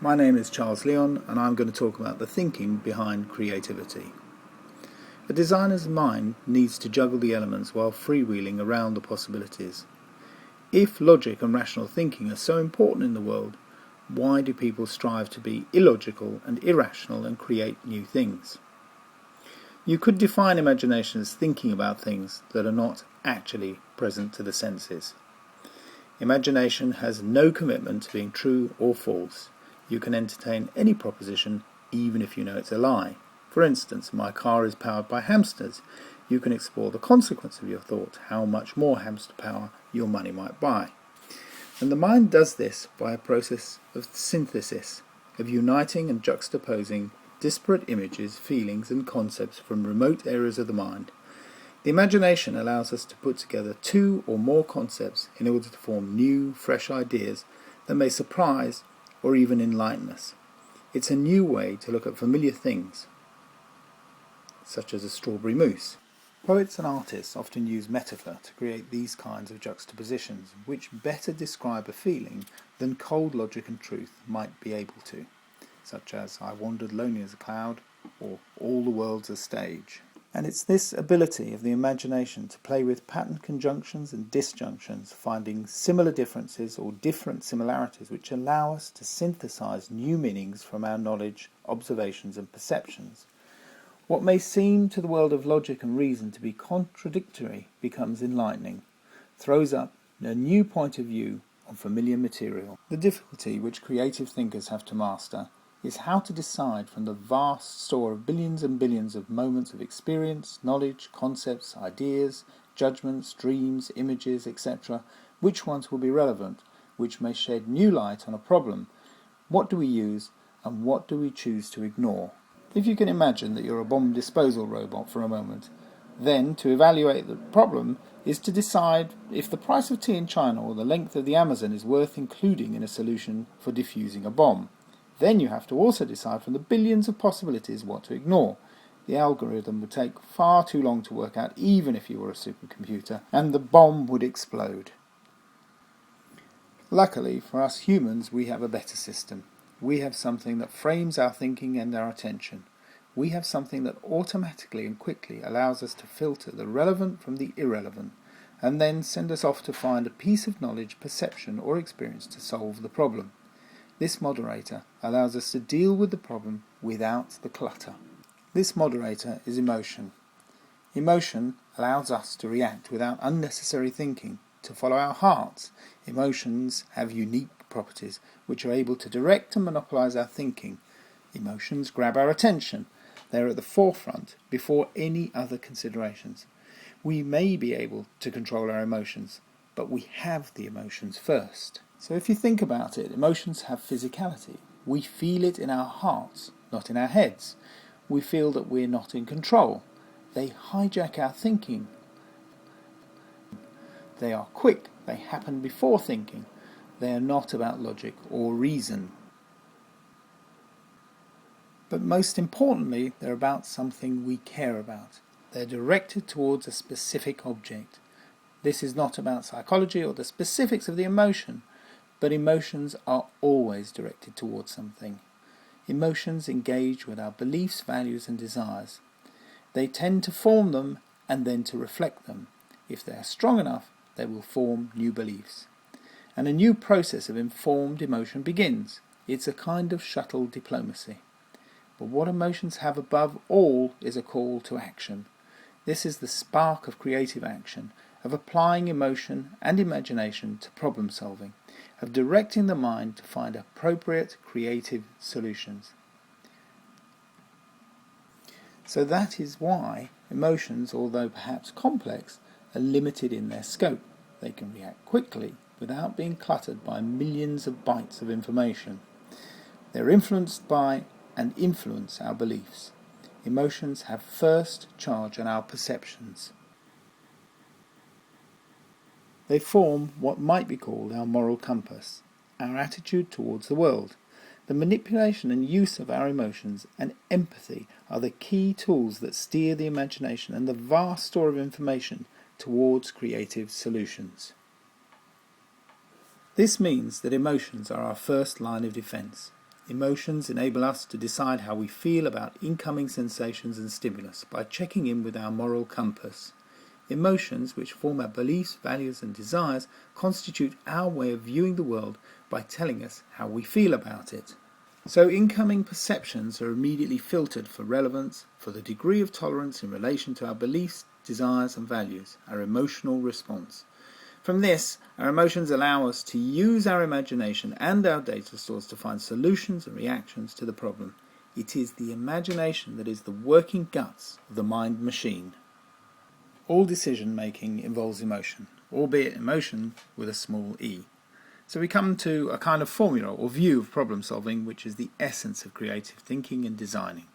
My name is Charles Leon, and I'm going to talk about the thinking behind creativity. A designer's mind needs to juggle the elements while freewheeling around the possibilities. If logic and rational thinking are so important in the world, why do people strive to be illogical and irrational and create new things? You could define imagination as thinking about things that are not actually present to the senses. Imagination has no commitment to being true or false. You can entertain any proposition even if you know it's a lie. For instance, my car is powered by hamsters. You can explore the consequence of your thought, how much more hamster power your money might buy. And the mind does this by a process of synthesis, of uniting and juxtaposing disparate images, feelings and concepts from remote areas of the mind. The imagination allows us to put together two or more concepts in order to form new, fresh ideas that may surprise or even enlighten us. It's a new way to look at familiar things, such as a strawberry mousse. Poets and artists often use metaphor to create these kinds of juxtapositions, which better describe a feeling than cold logic and truth might be able to, such as I wandered lonely as a cloud, or all the world's a stage. And it's this ability of the imagination to play with pattern conjunctions and disjunctions, finding similar differences or different similarities, which allow us to synthesize new meanings from our knowledge, observations and perceptions. What may seem to the world of logic and reason to be contradictory becomes enlightening, throws up a new point of view on familiar material. The difficulty which creative thinkers have to master is how to decide from the vast store of billions and billions of moments of experience, knowledge, concepts, ideas, judgments, dreams, images, etc., which ones will be relevant, which may shed new light on a problem. What do we use and what do we choose to ignore? If you can imagine that you're a bomb disposal robot for a moment, then to evaluate the problem is to decide if the price of tea in China or the length of the Amazon is worth including in a solution for defusing a bomb. Then you have to also decide from the billions of possibilities what to ignore. The algorithm would take far too long to work out even if you were a supercomputer, and the bomb would explode. Luckily for us humans, we have a better system. We have something that frames our thinking and our attention. We have something that automatically and quickly allows us to filter the relevant from the irrelevant, and then send us off to find a piece of knowledge, perception or experience to solve the problem. This moderator allows us to deal with the problem without the clutter. This moderator is emotion. Emotion allows us to react without unnecessary thinking, to follow our hearts. Emotions have unique properties which are able to direct and monopolize our thinking. Emotions grab our attention. They are at the forefront before any other considerations. We may be able to control our emotions, but we have the emotions first. So if you think about it, emotions have physicality. We feel it in our hearts, not in our heads. We feel that we're not in control. They hijack our thinking. They are quick. They happen before thinking. They are not about logic or reason. But most importantly, they're about something we care about. They're directed towards a specific object. This is not about psychology or the specifics of the emotion, but emotions are always directed towards something. Emotions engage with our beliefs, values and desires. They tend to form them and then to reflect them. If they are strong enough, they will form new beliefs. And a new process of informed emotion begins. It's a kind of shuttle diplomacy. But what emotions have above all is a call to action. This is the spark of creative action, of applying emotion and imagination to problem solving, of directing the mind to find appropriate creative solutions. So that is why emotions, although perhaps complex, are limited in their scope. They can react quickly without being cluttered by millions of bytes of information. They're influenced by and influence our beliefs. Emotions have first charge on our perceptions. They form what might be called our moral compass, our attitude towards the world. The manipulation and use of our emotions and empathy are the key tools that steer the imagination and the vast store of information towards creative solutions. This means that emotions are our first line of defense. Emotions enable us to decide how we feel about incoming sensations and stimulus by checking in with our moral compass. Emotions, which form our beliefs, values and desires, constitute our way of viewing the world by telling us how we feel about it. So incoming perceptions are immediately filtered for relevance, for the degree of tolerance in relation to our beliefs, desires and values, our emotional response. From this, our emotions allow us to use our imagination and our data stores to find solutions and reactions to the problem. It is the imagination that is the working guts of the mind machine. All decision-making involves emotion, albeit emotion with a small e. So we come to a kind of formula or view of problem solving, which is the essence of creative thinking and designing.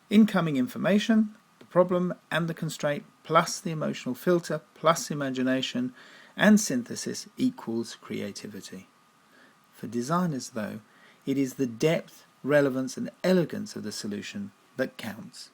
Incoming information, the problem and the constraint, plus the emotional filter, plus imagination, and synthesis equals creativity. For designers, though, it is the depth, relevance and elegance of the solution that counts.